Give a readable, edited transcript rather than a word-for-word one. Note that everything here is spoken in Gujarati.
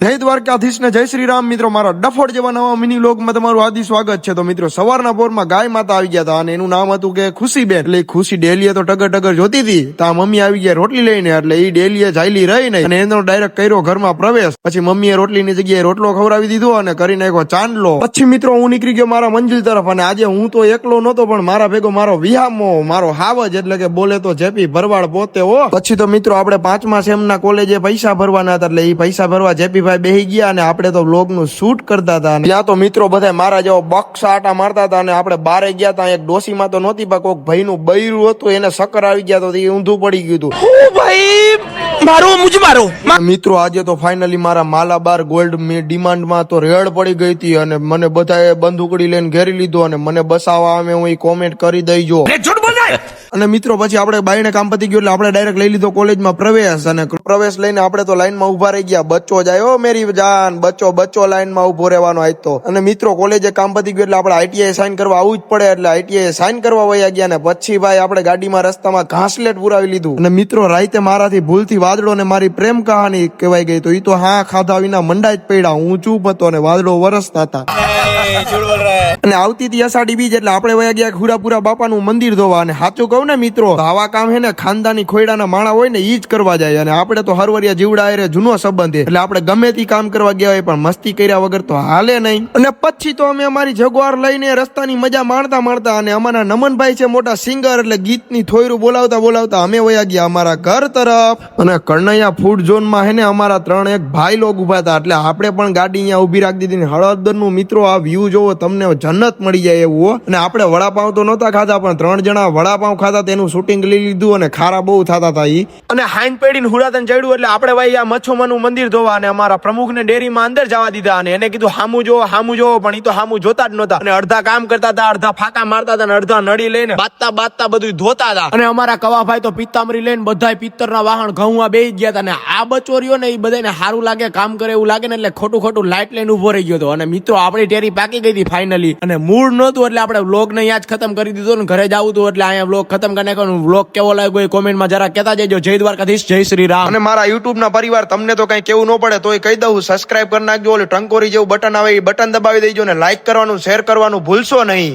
જય દ્વારકાધીશ ને જય શ્રી રામ મિત્રો, મારા ડફોડ જેવા નવા મિની વ્લોગમાં તમારું હાર્દિક સ્વાગત છે। તો મિત્રો સવારના પોરમાં ગાય માતા આવી ગયા હતા અને એનું નામ હતું કે ખુશીબેન। એટલે ખુશી ડેલીએ તો ટગર ટગર જોતી હતી, તા મમ્મી આવી ગયા રોટલી લઈને, એટલે એ ડેલીએ જાયલી રહી નહીં અને એનો ડાયરેક્ટ કર્યો ઘરમાં પ્રવેશ। પછી મમ્મીએ રોટલીની જગ્યાએ રોટલો ખવડાવી દીધો અને કરી નાખ્યો ચાંદલો। પછી મિત્રો હું નીકળી ગયો મારા મંજિલ તરફ અને આજે હું તો એકલો નતો પણ મારા ભેગો મારો વિહામો, મારો હાવજ એટલે કે બોલે તો જેપી ભરવાડ પોતે હો। પછી તો મિત્રો આપણે 5મા સેમના કોલેજે પૈસા ભરવાના હતા, એટલે એ પૈસા ભરવા જેપી બેહી ગયા અને આપણે તો વ્લોગ નું શૂટ કરતા હતા। ત્યાં તો મિત્રો બધા મારા જેવો બક્ષ આટા મારતા હતા અને આપણે બારે ગયા હતા। એક ડોસીમાં તો નહોતી પણ કોઈક ભાઈ નું બૈરું હતું, એને સકર આવી ગયા તો એ ઊંધું પડી ગયું હતું। ભાઈ મારો મુજ મારો મિત્રો આજે તો ફાઇનલી મારા માલાબાર ગોલ્ડ ડિમાન્ડ માં તો રેડ પડી ગઈ હતી અને મને બધાએ બંદૂકડી લઈને ઘેરી લીધો અને મને બસાવવા અમે હું કોમેન્ટ કરી દઈજો। અને મિત્રો પછી આપણે બાઈને કામ પતી ગયું એટલે આપણે ડાયરેક્ટ લઈ લીધો કોલેજમાં પ્રવેશ અને પ્રવેશ લઈને આપણે તો લાઈનમાં ઉભા રહી ગયા। બચ્ચો જાય મેરી જાન, બચ્ચો લાઈનમાં ઉભો રહેવાનો આજ તો। અને મિત્રો કોલેજે કામ પતી ગયું એટલે આપણે આઈટીઆઈ સાઈન કરવા આવવું જ પડે, એટલે આઈટીઆઈ સાઈન કરવા વયા ગયા ને પછી ભાઈ આપણે ગાડીમાં રસ્તામાં ઘાસલેટ પુરાવી લીધું। અને મિત્રો રાતે મારાથી ભૂલથી વાદળો ને મારી પ્રેમ કહાની કહેવાય ગઈ, તો ઈ તો હા ખાધા વિના મંડા જ પડ્યા, હું ચૂપ હતો અને વાદળો વરસતા હતા। અને આવતી હતી અષાઢી બીજ એટલે આપણે વયા ગયા ખુરાપુરા બાપાનું મંદિર ધોવા। અને સાચું કહું ને મિત્રો, આવા કામ હે ને ખાનદાની ખોયડાના માણા હોય ને ઈ જ કરવા જાય। અને આપણે તો હરવરિયા જીવડા હારે જૂનો સંબંધ એટલે આપણે ગમે તે કામ કરવા ગયા હોય પણ મસ્તી કર્યા વગર તો હાલે નહીં। અને પછી તો અમે અમારી જગવાર લઈને રસ્તાની મજા માણતા અને અમારા નમનભાઈ છે મોટા સિંગર, એટલે ગીતની થોયરું બોલાવતા અમે વયા ગયા અમારા ઘર તરફ। અને કણૈયા ફૂડ ઝોન માં હે ને અમારા 3 ભાઈ લોગ ઉભા હતા, એટલે આપણે પણ ગાડી અહીંયા ઉભી રાખી દીધી। હળદર નું મિત્રો આ વ્યૂ જોવો, તમને જન્નત મળી જાય એવું। અને આપણે વડાપાવ તો નહોતા ખાધા પણ 3 જણા વડાપાવ ખાધા, તેનું શૂટિંગ લઈ લીધું અને ખારા બહુ થતા હતા ઈ। અને હાઈન પેડીને હુરાતન ચડ્યું એટલે આપણે ભાઈ આ મચ્છોમાનું મંદિર ધોવા અને અમારા પ્રમુખને ડેરીમાં અંદર જવા દીધા અને એને કીધું હામું જોવો પણ ઈ તો હામું જોતા જ નહોતા। અને અડધા કામ કરતા હતા, અડધા ફાકા મારતા હતા અને અડધા નળી લઈને બાતતા બધું ધોતા હતા। અને અમારા કવાભાઈ તો પિત્તામરી લઈને બધાય પિત્તરના વાહણ ઘઉંમાં બેહી ગયા હતા। અને આ બચોરીઓ ને એ બધાને સારું લાગે, કામ કરે એવું લાગે ને એટલે ખોટું લાઈટ લઈને ઉભો રહી ગયો હતો। અને મિત્રો આપણી ટેરી પાકી ગઈ હતી ફાઇનલી, અને મૂળ નહોતું એટલે આપણે વ્લોગ ને અહીંયા જ ખતમ કરી દીધો ને ઘરે જવું હતું, એટલે અહીંયા વ્લોગ ખતમ કરી નાખ્યો। વ્લોગ કેવો લાગ્યો એ કોમેન્ટમાં જરા કહેતા જજો। જય દ્વારકાધીશ, જય શ્રી રામ। અને મારા યુટ્યુબ ના પરિવાર તમને તો કઈ કેવું ન પડે તોય કહી દઉં, સબસ્ક્રાઇબ કરી નાખજો, ઓલી ટંકોરી જેવું બટન આવે એ બટન દબાવી દેજો ને લાઈક કરવાનું, શેર કરવાનું ભૂલશો નહીં।